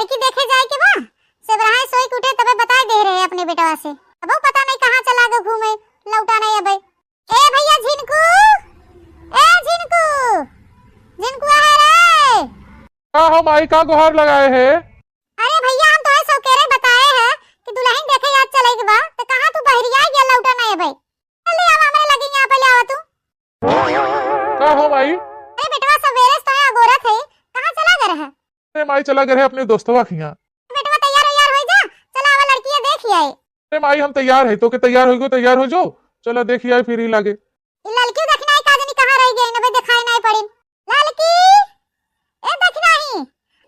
लड़की देखे जाए के बा। सब रहा सोई के उठे तबे बताए दे रहे अपने बेटवा से। अब पता नहीं कहां चला गए घूमे, लौटा नहीं अबे। ए भैया झिनकू, ए झिनकू, झिनकू आ रे। हाँ हम आई का गुहार लगाए है। अरे भैया हम तो ऐसा कह रहे बताए हैं कि दुल्हन देखे आज चले के बा, तो कहां तू बहरिया गया लौटा नहीं अबे। जल्दी आवा हमारे लगे यहां पहले आवा तू। का हो माई? अरे बेटवा सवेरे से तो यहाँ गोरा थे, कहां चला गया है? अरे माई चला गए अपने दोस्तवा खिया। बेटवा तैयार हो जा, चला आवा लड़की देखी आए। अरे माई हम तैयार है तो के तैयार हो जो, चलो देखिए आए फिर ही लागे। लड़की देखना है काजनी कहां रह गई, नबे दिखाई नहीं पड़ी। लड़की ए देखना ही।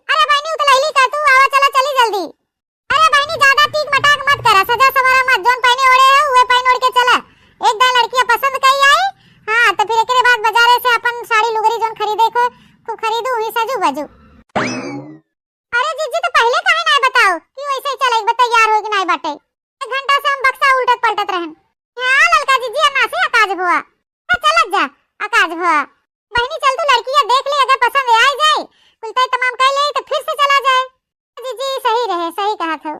अरे बहनी उतलैली का तू आवा चला चली जल्दी। अरे बहनी ज्यादा टीक मटाक मत करा, सजा सवारा मत, जोन पहने ओढ़े है वो पहन ओढ़ के चला। एक दिन लड़की पसंद कई आई हां तो फिर एकरे बाद बाजारे से अपन साड़ी लुगरी जोन खरीदे को खूब खरीदू ही सजू बजू। अरे जीजी तो पहले काहे नहीं बताओ कि वैसे ही चले तैयार हो कि नहीं बाटे। एक घंटा से हम बक्सा उल्टत पलटत रहन। हां ललका जीजी ना से आकाज हुआ। चल जा आकाज हुआ। बहनी चल तू लड़की देख ले, अगर पसंद आ जाए कुलता तमाम कर ले तो फिर से चला जाए। जीजी सही रहे, सही कहा था।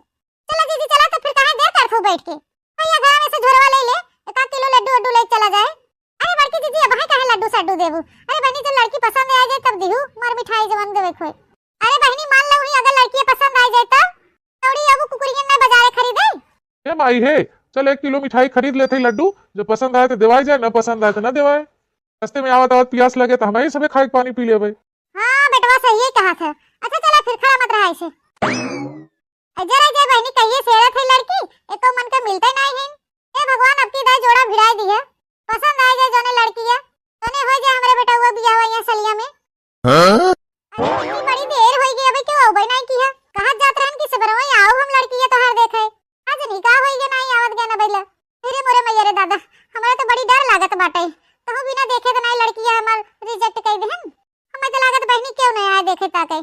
चलो जीजी चला तो फिर कहां देर कर बैठ के भैया घर में से झोरवा ले ले, 1 किलो लड्डू ले चला जाए। अरे बड़की जीजी अब कहां लड्डू सड्डू देबू। अरे बहनी जब लड़की पसंद आ जाए तब दिहू, मार मिठाई जवन देवे खोए। अरे बहनी मान लो ही अगर लड़की पसंद आ जाए तब थोड़ी अब कुकुरियन में बाजारे खरीदे। ए माई है चल 1 किलो मिठाई खरीद लेते लड्डू, जो पसंद आए तो दिवाई जाए, ना पसंद आए तो ना दिवाए। रास्ते में आवत आवत प्यास लगे तो हमें सबे खाए पानी पी ले भाई। हां बेटवा सही कहा था। अच्छा चला फिर खड़ा मत रहा ऐसे। जरा जे बहनी कहिए सेरा थे लड़की ए तो मन का मिलता ही नहीं है। ए भगवान अब की दाई जोड़ा भिड़ाई दी है, पसंद आ जाए जोने लड़की है तने हो जाए हमरे बेटा हुआ बियाह हुआ यहां सलिया में। हां अरे इतनी बड़ी देर हो गई, अबे क्यों आओ भाई नहीं की है? कहां जात रहन की सबरवा आओ हम लड़की है तोहार देखे। आज निकाह होई के नहीं आवत गया ना बैला। अरे मोरे मैया रे दादा हमरा तो बड़ी डर लागत बाटे। तो बिना देखे तो नहीं लड़की है हमर रिजेक्ट कर देहन। हमें तो लागत बहनी क्यों नहीं आए देखे ताके।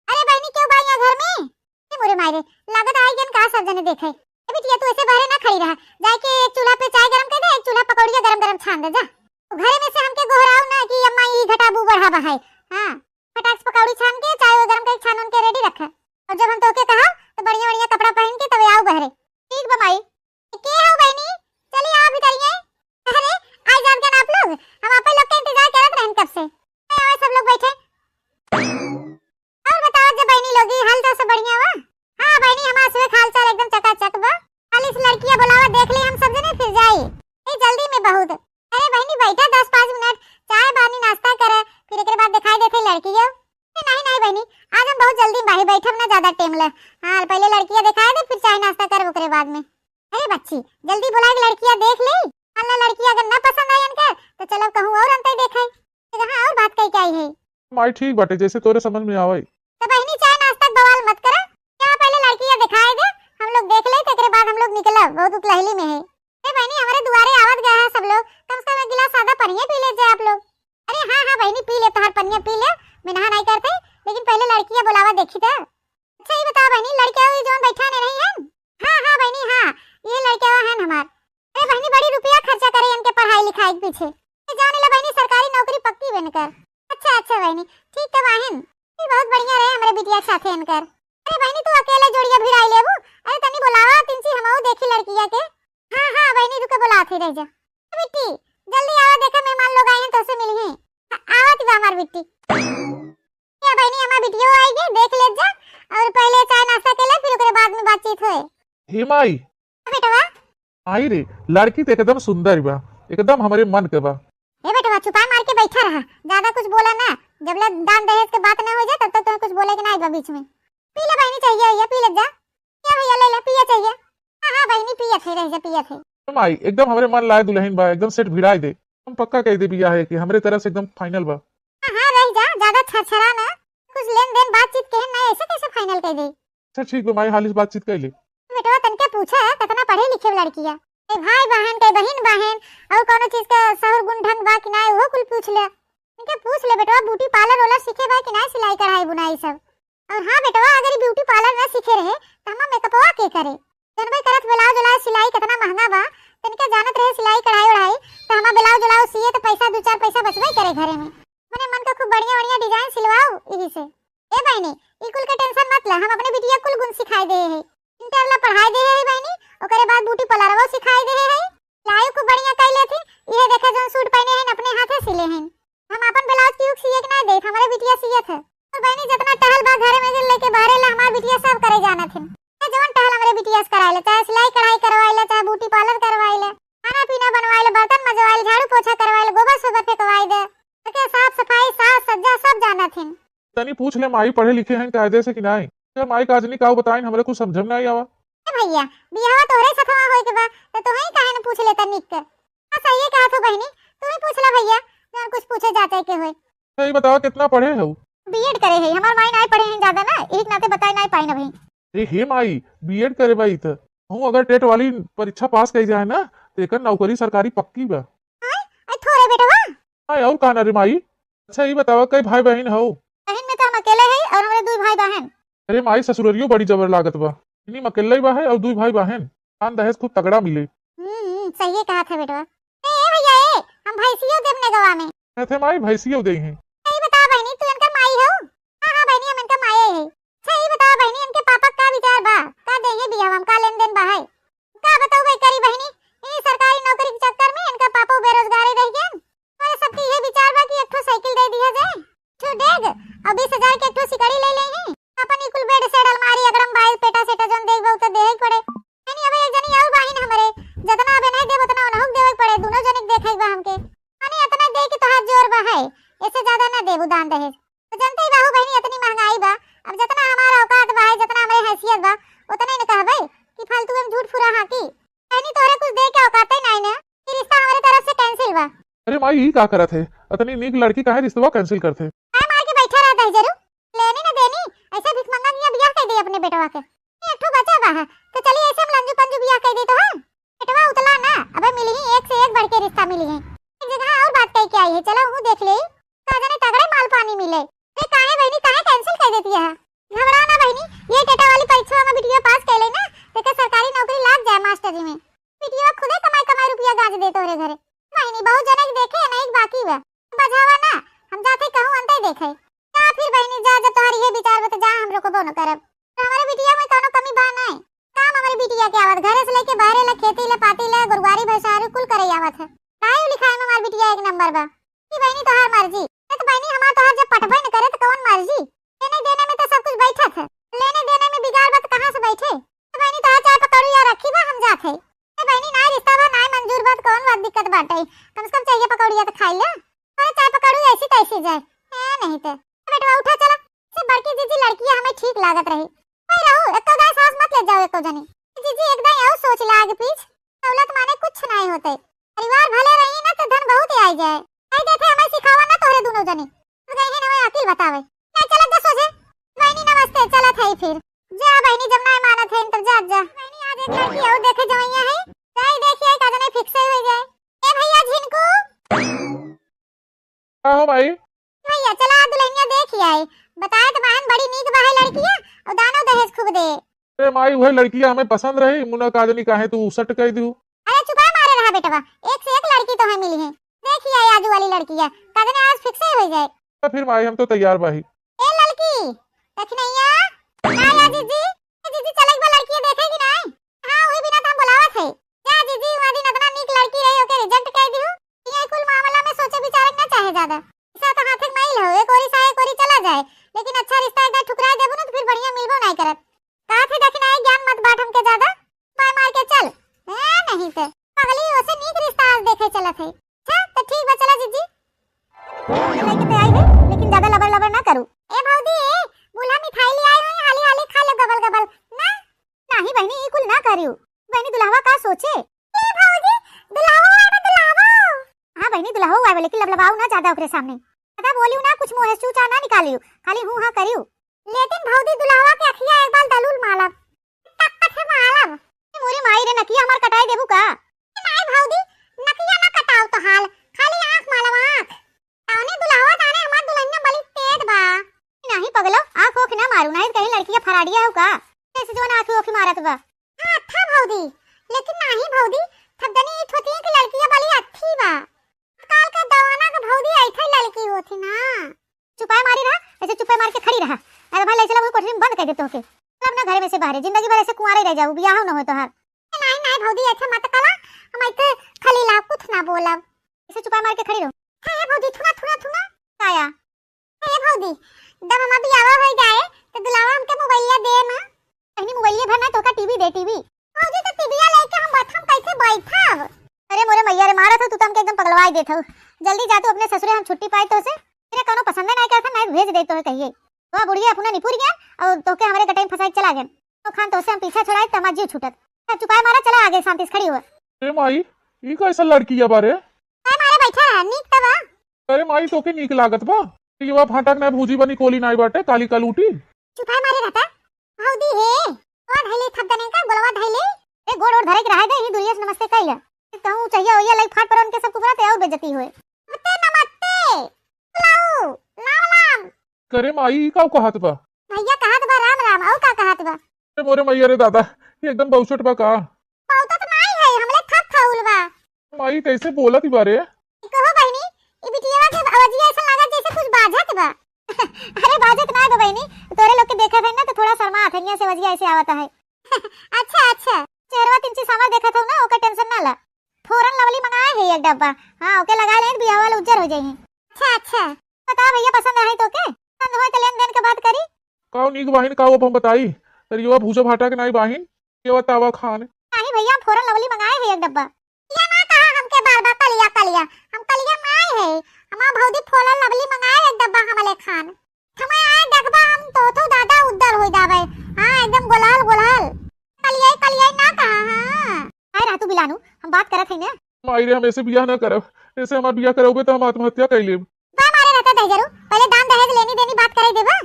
अरे बहनी क्यों भाई यहां घर में? ए मोरे मायरे लागत आई गन का सब जने देखे। ए बिटिया तू ऐसे बाहर ना खड़ी रहा, जाके एक चूल्हा पे चाय गरम कर दे, एक चूल्हा पकौड़िया गरम छान दे जा। घरे में से हमके गोहराऊ ना कि अम्मा ई घटाबू बढ़ावा है। हां फटाक से पकौड़ी छान के चाय गरम करके छान उनके रेडी रखा, और जब हम तोके कहा तो बढ़िया बढ़िया कपड़ा पहन के तब आओ बहरे। ठीक बा माई। के हो बहनी चली आओ भीतरिए। अरे आई जान के आप लोग, हम आप लोग का इंतजार करत रहन कब से। आओ सब लोग बैठे। और बताओ जब बहनी लोगी हाल तो सब बढ़िया बा? हां बहनी हमारा सुबह हाल चाल एकदम चकाचक बा। खाली इस लड़कियां बुलावा देख ले हम सब जने फिर जाई। ए जल्दी में बहुत। अरे बहनी बैठा 10-5 मिनट चाय पानी नाश्ता करे फिर एकरे बाद दिखाई देथे लड़कियों। नहीं बहनी आज हम बहुत जल्दी बाहर बैठब ना, ज्यादा टाइम ले। हां पहले लड़कियां दिखाए दे फिर चाय नाश्ता कर ओकरे बाद में। अरे बच्ची जल्दी बुला के लड़कियां देख ले, अन्ना लड़की अगर ना पसंद आई इनके तो चलो कहूं और अंतर देखे। तो हां और बात कई क्या है माई? ठीक बाटे जैसे तोरे समझ में आवे। तो बहनी चाय नाश्ता बवाल मत करा, यहां पहले लड़कियां दिखाए दे, हम लोग देख ले तो एकरे बाद हम लोग निकला बहुत उतलहली में है। अरे बहनी हमारे दुआरे आवत गया है सब लोग, कम से कम एक गिलास सादा पानी पी ले जाए आप लोग। अरे हां बहनी पी ले, तोहार पनिया पी ले, बिना नहीं करते, लेकिन पहले लड़कियां बुलावा देखी था। अच्छा ये बता बहनी लड़कियां हुई जोन बैठा नहीं है? हां बहनी हां ये लड़कियां हैं हमार। अरे बहनी बड़ी रुपया खर्चा करे इनके पढ़ाई लिखाई के पीछे। ये जाने ला बहनी सरकारी नौकरी पक्की बनकर। अच्छा बहनी ठीक है बहन, ये बहुत बढ़िया रहे हमरे बिटिया के साथे इनकर। अरे बहनी तू अकेले जोड़िया भिड़ाई लेबू? अरे तनी बुलावा तिनसी हमहू देखी लड़किया के। हां बहनी रुके बुलाती रह जा। बिट्टी जल्दी आओ, देखा मेहमान लोग आए हैं तो से मिली हैं। आवत बा हमार बिट्टी। या बहनी हमार बिटियो आई गई देख ले जा, और पहले चाय नाश्ता के ले फिर ओकरे बाद में बातचीत होए। हे माई बेटवा आई रे लड़की तो एकदम सुंदर बा, एकदम हमारे मन के बा। ए बेटवा चुपा मार के बैठा रहा, ज्यादा कुछ बोला ना, जब ले दान दहेज के बात ना हो जाए तब तक तो कुछ बोले के नहीं बा बीच में। पी ले बहनी चाहिए या पी ले जा, क्या भैया ले ले पिए चाहिए। हां बहनी पिए थे रह जा पिए थे। माई एकदम हमारे मन लाए दुल्हन बा, एकदम सेट भिड़ाई दे, हम पक्का कह दे बिया है कि हमरे तरफ से एकदम फाइनल बा। हां रह जा, ज्यादा छछरा ना, कुछ लेन देन बातचीत के ना ऐसे कैसे फाइनल कर दे। अच्छा ठीक बा माई हालिस बातचीत कर ले। बेटवा तनके पूछा कितना पढ़े लिखे लड़कियां, ए भाई बहन के बहन और कोनो चीज का सहर गुण ढंग बा कि ना वो कुल पूछ ले। इनके पूछ ले बेटवा ब्यूटी पार्लर वाला सीखे बा कि ना, सिलाई कढ़ाई बुनाई सब। और हां बेटवा अगर ब्यूटी पार्लर ना सीखे रहे तो हम मेकअपवा के करे। जनबे करत ब्लाउज उलाउज सिलाई कितना महंगा बा, तनके जानत रहे सिलाई कढ़ाई उड़ाई तो हम ब्लाउज उलाउज सिए तो पैसा 2-4 पैसा बचबे करे घरे में। मने मन का खूब बढ़िया बढ़िया डिजाइन सिलवाओ यही से। ए बहनी ई कुल के टेंशन मत ले, हम अपने बिटिया कुल गुण सिखाई दे है, इंटर ला पढ़ाई दे है बहनी, ओकरे बाद ब्यूटी पार्लरवा सिखाई दे है, लाइव को बढ़िया कइले थी। ये देखे जोन सूट पहने हैं अपने हाथे सिले हैं, हम अपन ब्लाउज की सिए के नहीं देत, हमारे बिटिया सियत है। और बहनी जितना टहल बा घरे में लेके बाहर ला हमार बिटिया सब करे जाना थे, जवन टहल हमारे बिटिया से कराइले, चाहे सिलाई कढ़ाई करवाइले, चाहे ब्यूटी पार्लर करवाइले, खाना पीना बनवाइले, बर्तन मजवाइले, झाड़ू पोछा करवाइले, गोबर सोबर फेंकवाई दे, के साफ सफाई साज सज्जा सब जाना थे। तनी पूछ ले माई पढ़े लिखे हैं कायदे से कि नहीं, फिर माई का आजनी का बताइन, हमरे कुछ समझ में नहीं आवा। ए भैया बियाह तोरे सथवा होय के बा त तोही काहे न पूछ लेता निक के। हां सही कहा तो बहनी, तू ही पूछ ले भैया, जन कुछ पूछे जाते के होय। सही बताओ कितना पढ़े हो? बीएड करे है, हमार माई नहीं पढ़े हैं ज्यादा ना, एक नाते बताई नहीं पाई ना भाई। ए हे माई बीएड करे बाई त हूं अगर टेट वाली परीक्षा पास कई जाए ना तो एकर नौकरी सरकारी पक्की बा। आई थोड़े बेटवा हां और कहां रे माई। अच्छा ये बताओ कई भाई बहन हो? बहन में तो हम अकेले हैं और हमारे दो भाई बहन। अरे माई ससुररियो बड़ी जबर लागत बा, इन्हीं अकेले ही बा है और दो भाई बहन, खान दहेज खूब तगड़ा मिले। सही कहा था बेटवा। ए भैया ए हम भैंसियो देवने गवा में थे माई भैंसियो दे हैं। सही बता बहनी तू इनका माई हो? हां हां बहनी हम इनका माई है। सही बता बहनी इनके पापा का विचार बा, का देंगे बियाह हम का लेन देन बा है, का बताओ भाई करी बहनी, ई सरकारी नौकरी के चक्कर में इनका पापा बेरोजगारी रह गए, और सबकी ये विचार बा कि एक ठो साइकिल दे दिया जाए, ठो डेग और 20,000 के एक ठो सिकड़ी ले ले हैं, अपन इकुल बेड सेट अलमारी अगरम बाइल पेटा सेटा जोन देख बहु तो देही पड़े। यानी अब एक जनी और बहिन हमरे जतना अबे नहीं देब उतना उनहु देवे पड़े, दोनों जनी देखे बा हमके, यानी इतना दे के तोहार जोर बा है, इससे ज्यादा ना देबू दान दहेज। तो जनते ही बाहू बहनी इतनी महंगाई बा, अब जितना हमारा औकात बा है, जितना हमारे हैसियत बा उतना ही न कहबे कि फालतू में झूठ फुरा हाकी। बहनी तोरे कुछ दे के औकात ही नहीं ना, ये रिश्ता हमारी तरफ से कैंसिल बा। अरे माई ई का करत है, इतनी नीक लड़की काहे रिश्तवा कैंसिल करथे? हां मार के बैठा रहता है जरूर, लेनी ना देनी ऐसे भिख मंगा दिया बियाह कर दी अपने बेटवा के। एक ठो बचा बा है तो चलिए ऐसे हम लंजू पंजू बियाह कर दी तो है, बेटवा उतला ना अबे मिली ही एक से एक बढ़ के रिश्ता मिली है। एक जगह और बात कह के आई है, चलो हूं देख ले का जाने तगड़े माल पानी मिले। ए काहे बहनी काहे कैंसिल कर देती है? घबराओ ना बहनी, ये टेटा वाली परीक्षा में बिटिया पास कर ले ना तो के सरकारी नौकरी लाग जाए मास्टरी में, बिटिया खुदे कमाई कमाई रुपया गाज दे तोरे घरे। बहनी बहुत जने के देखे ना एक बाकी बा, बजावा ना हम जाते कहूं अंते देखे जा, फिर बहनी जा जब तुम्हारी ये विचार बता जा हम रोको न करब, तो हमारे बिटिया में कोनो कमी बा नहीं, काम हमारी बिटिया के आवत घरे से लेके बाहर ले खेती ले पाती ले गुरुवारी भैसारी कुल करे आवत है, पढ़ाई लिखाई में हमारी बिटिया एक नंबर बा। की बहनी तोहार मर्जी, तो बहनी हमार तोहार जब पटबे न करे तो कौन मर्जी, लेने देने में तो सब कुछ बैठत है, लेने देने में बिगाड़ बा तो कहां से बैठे। तो बहनी तोहार चाय पकौड़ी या रखी बा हम जात है, ए बहनी ना रिश्ता बा ना मंजूर बा कौन बात दिक्कत बाटे, कम से कम चाहिए पकौड़िया तो खाई ले, और चाय पकौड़ी ऐसी तैसी जाए है नहीं तो बेटवा उठा चला, से बड़की जीजी लड़कियां हमें ठीक लागत रही, भाई रहू एको गाय सास मत ले जाओ एको जनी, जीजी एकदम और सोच ला आगे पीछ, दौलत माने कुछ नहीं होते, परिवार भले रही ना तो धन बहुत आई जाए, आई देते हमें सिखावा ना तोरे दोनों जनी, तो गई है ना अकील बतावे, नहीं चलत जा सोचे। बहनी नमस्ते चलत है फिर जा बहनी जब ना मानत है तब जा जा बहनी, आज एक लड़की और देखे जवैया है, जाई देखिए का जने फिक्स हो जाए। ए भैया झिनको का हो माई? भैया चला दुल्हनिया देख आई, बताए तो बहन बड़ी नीक बा है लड़कियां और दानो दहेज खूब दे। अरे माई वह लड़कियां हमें पसंद रही, मुना काजनी काहे तू सट कह दू? अरे चुपा मारे रहा बेटवा, एक से एक लड़की तो है मिली है, देखिए आई आजू वाली लड़कियां काजने आज फिक्स हो जाए। तो फिर माई हम तो तैयार बाही। ए लड़की दखनैया ना जीजी, जीजी चले एक बार लड़की देखेगी नहीं? हां वही बिना तुम बुलावत है, जा जीजी वहां दिन इतना नीक लड़की रही ओके रिजेक्ट कर दियो, ये कुल मामला में सोचे विचार ना चाहे ज्यादा, ऐसा तो हाथ में मैल हो एक ओरी साए कोरी चला जाए, लेकिन अच्छा रिश्ता एक ठुकरा देबो ना तो फिर बढ़िया मिलबो नहीं करत, कहा थे दखना ज्ञान मत बाट हमके ज्यादा, मार मार के चल है नहीं तो पगली ओसे नीक रिश्ता आज देखे चलत है। अच्छा तो ठीक बा चला जीजी लेके तो आई है, लेकिन ज्यादा लबर लबर ना करू। ए भौजी ए बुला मिठाई ले आई हो, हाली हाली खा ले गबल गबल ना, नहीं बहनी ई कुल ना करियो, बहनी दुल्हावा का सोचे। ए भौजी दुल्हावा आवे दुल्हावा, हां बहनी दुल्हावा आवे लेकिन लबलबाऊ ना ज्यादा ओकरे सामने, ज्यादा बोलियो ना, कुछ मुंह से चूचा ना निकालियो, खाली हूं हां करियो, लेकिन भौजी दुल्हावा के अखिया एक बार दलूल मालब टक से मालब, मोरी माई रे नकिया हमार कटाई देबू का? नहीं भौजी नकिया ना कटाओ तो हाल, खाली आंख मालब आंख, ताने दुल्हावा ताने हमार दुल्हनिया बड़ी तेज बा, नहीं पगलो आंख ओख ना मारू, नहीं कहीं लड़कियां फराडिया हो का ऐसे जो आंख ओख मारत बा। हां था भौजी, लेकिन नहीं भौजी थगनी ई होती है कि लड़कियां बड़ी अच्छी बा, काल का दवाना का भौजी ऐसे लड़की होती ना। चुपाए मारी रहा, ऐसे चुपाए मार के खड़ी रहा, अरे भाई ले चला वो कोठरी में बंद कर दे तोके, सब ना घर में से बाहर जिंदगी भर ऐसे कुंवारे रह जाऊ, बियाह न हो तो हर नहीं नहीं भौजी अच्छा मत कला, हम इते खाली ला कुछ ना बोला, इसे चुपा मार के खड़ी रहो। है भौजी थुना थुना थुना काया है भौजी, जब हम बियाह हो जाए तो दुलावा हमके मोबाइलिया दे ना, कहीं मोबाइलिया भरना तो का टीवी दे टीवी। भौजी तो टीवीया लेके हम बैठम कैसे बैठब? अरे मोरे मैया रे मारा था तू तो हमके एकदम पगलवाई देत हो, जल्दी जा तू अपने ससुरे, हम छुट्टी पाए तो से तेरे कोनो पसंद नहीं करता ना भेज दे तो कहिए तो बुढ़िया अपना निपुर गया और तोके हमारे कटाई फसाई चला गया तो खान तो से हम पीछे छुड़ाए तमा जीव छूटत चुपाए मारा चला आगे शांति से खड़ी हुआ। अरे माई ई कैसा लड़की है बारे? काय मारे बैठा है नीक तबा? अरे माई तोके नीक लागत बा, युवा फाटक ना भूजी बनी कोली नाई बाटे काली कलूटी। चुपाए मारे रहता हौदी हे ओ धैले थप दने का गोलवा धैले ए गोड़ और धरे के रह दे ही दुनिया से नमस्ते कहला कहूं चाहिए ओया लाइक फाट पर उनके सब कुबरा ते और बेइज्जती होए नमस्ते नमस्ते लाओ लाओ लाम करे माई का कहत बा? भैया कहत बा राम राम औ का कहत बा? अरे मोरे मैया रे दादा ये एकदम बहुचट बा का? पौता तो नहीं है हमले थप खाउल बा। माई कैसे बोलत बारे? कहो बहनी ई बिटिया के आवाजिया ऐसा लागत जैसे कुछ बाजत बा। अरे बाजत ना बा बहनी, तोरे लोग के देखत है ना तो थोड़ा शर्मा आथनिया से आवाजिया ऐसे आवता है। अच्छा अच्छा चेहरा तिनची सामा देखत हो ना ओका टेंशन ना ला, फौरन लवली मंगाए है एक डब्बा, हां ओके लगा ले बियाह वाला उज्जर हो जाई। अच्छा अच्छा बता भैया पसंद है तो के पसंद होए तो लेन देन के बात करी। काओ नीक बाहिन का वो हम बताई तरियो भूजा भाटा के नाई बाहिन के बतावा खान नहीं भैया फौरन लवली मंगाए है एक डब्बा। या ना कहा हमके बार बार कलिया कलिया हम कलिया माए है हमार भौजी फौरन लवली मंगाए एक डब्बा हमले खान समय आए डब्बा हम तो दादा उद्दर हो जावे। हां एकदम गोलाल गोलाल कलिया ना कहा। हां आए रातू बिलानु हम बात करत है ना। माई रे हम ऐसे बियाह ना करब, ऐसे हमार बियाह करोगे तो हम आत्महत्या कर लेब। बा मारे रहता दे जरूर पहले दान दहेज लेनी देनी बात करे देबा,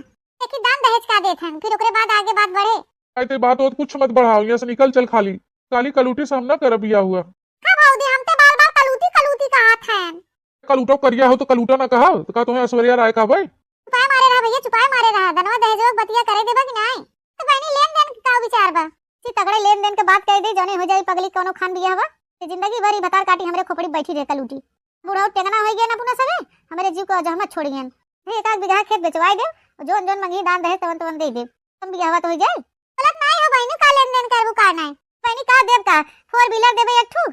देखी दान दहेज का देत हन फिर ओकरे बाद आगे बात बढ़े। आई ते बात और कुछ मत बढ़ाओ, यहाँ से निकल चल खाली काली कलूटी से हम ना करब बियाह हुआ। का भौजी हम ते बार बार कलूटी कलूटी कहत हन। कलूटो करिया हो तो कलूटा ना कहा तो का तुम्हें ऐश्वर्या राय का भाई? चुपाए मारे रहा भैया चुपाए मारे रहा, धनवा दहेज बतिया करे देबा कि नहीं? तो बहनी लेन देन का विचार बा सी तगड़े लेन देन के बात कह दे जने हो जाई पगली कोनो खान बियाह बा ते जिंदगी भरी बतार काटी हमरे खोपड़ी बैठी रहे कलूटी बूढ़ा टेंगना हो गया ना पुना सवे हमरे जीव को जहमत छोड़ गयन। एक आध बीघा खेत बेचवाई दे जोन जोन मंगी दान दहेज तवन तवन दे दे तुम बियाह तो हो जाए। गलत नहीं हो बहनी का लेन देन करबू का नहीं बहनी का देब का 4 व्हीलर देबे एक ठू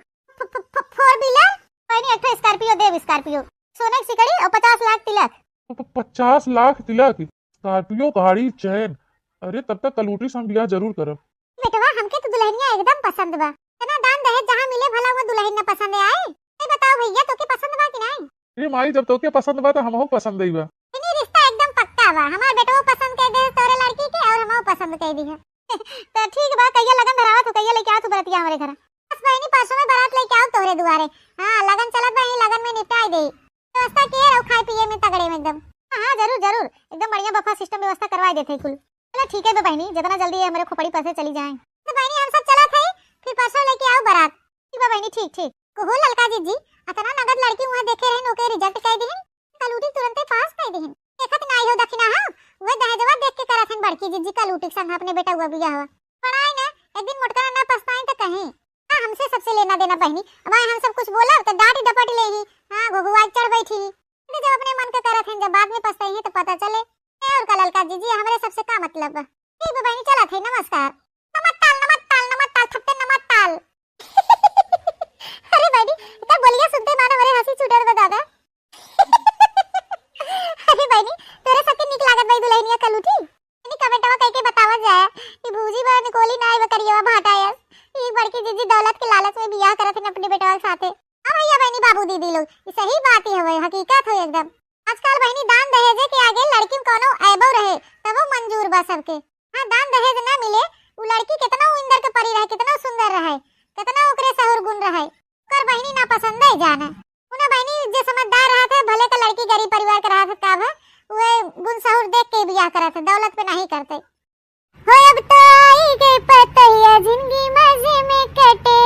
4 व्हीलर बहनी एक ठू स्कॉर्पियो देब स्कॉर्पियो सोने की सिकड़ी और 50 लाख तिलक। 50 लाख तिलक स्कॉर्पियो गाड़ी चैन? अरे तब तक कलूटी से हम बियाह जरूर करब। बेटवा हमके तो दुल्हनिया एकदम पसंद बा, तना दान दहेज जहां मिले भला वो दुल्हन ना पसंद आए। ए बताओ भैया तो के पसंद बा कि नहीं? ये माई जब तो के पसंद बा तो हमहु पसंद ही बा। इनी रिश्ता एकदम पक्का बा, हमार बेटवा पसंद कर दे तोरे लड़की के और हमहु पसंद कर दी है। तो ठीक बा कहिया लगन धरावत हो कहिया लेके आ तू बरतिया हमारे घर। बस बहनी परसों में बारात लेके आओ तोरे दुआरे। हां लगन चलत बा, ही लगन में निपटाई दे व्यवस्था के और खाए पिए में तगड़े में एकदम। हां जरूर जरूर एकदम बढ़िया बफा सिस्टम व्यवस्था करवाई देथे कुल। चलो ठीक है बहनी जितना जल्दी हमारे खोपड़ी पर से चली जाए। तो बहनी हम सब चला थे फिर परसों लेके आओ बारात। ठीक बा बहनी ठीक ठीक को ललका जी अतना नगद लड़की वहां देखे रहन ओके रिजेक्ट कर देहन कलूटी तुरंत पास कर देहन देखत नहीं हो दक्षिणा। हां वो दहेजवा देख के करत हन बड़की जी कलूटी संग अपने बेटा हुआ बियाह हुआ पढ़ाई ना एक दिन मोटका ना पछताएं तो कहीं। हां हमसे सबसे लेना देना बहनी अब हम सब कुछ बोला तो डांट डपट ले ही। हां घुघुआ चढ़ बैठी जब अपने मन का करत हन जब बाद में पछताई है तो पता चले। और का ललका जी हमारे सबसे का मतलब बा। ठीक बा बहनी चला थे नमस्कार। नमस्ताल थप्पे नमस्ताल। अरे बहनी इतना बोलिया सुनते मानो मेरे हंसी छूटत बा दादा। अरे बहनी तेरे सबके निक लागत भाई दुल्हनिया कलूटी इनी कमेंटवा कह के बतावा जाए कि भूजी बा निकोली नाई बकरिया भाटाया ई बड़की जीजी दौलत के लालच में बियाह करत हन अपने बेटवा के साथे। हां भैया बहनी बाबू दीदी लोग ये सही बात ही है हकीकत है एकदम। आजकल बहनी दान दहेज के आगे लड़की कोनो ऐबो रहे तब वो मंजूर बा सबके। हां दान दहेज ना मिले वो लड़की कितना इंदर के परी रहे कितना सुंदर रहे कितना ओकरे सहर गुण रहे कर बहनी ना पसंद है जाना उना बहनी जे समझदार रहा था भले का लड़की गरीब परिवार का रहा था तब वे गुण सहर देख के बियाह करा था दौलत पे नहीं करते। हो अब तो आई गई पतैया जिंदगी मजे में कटे।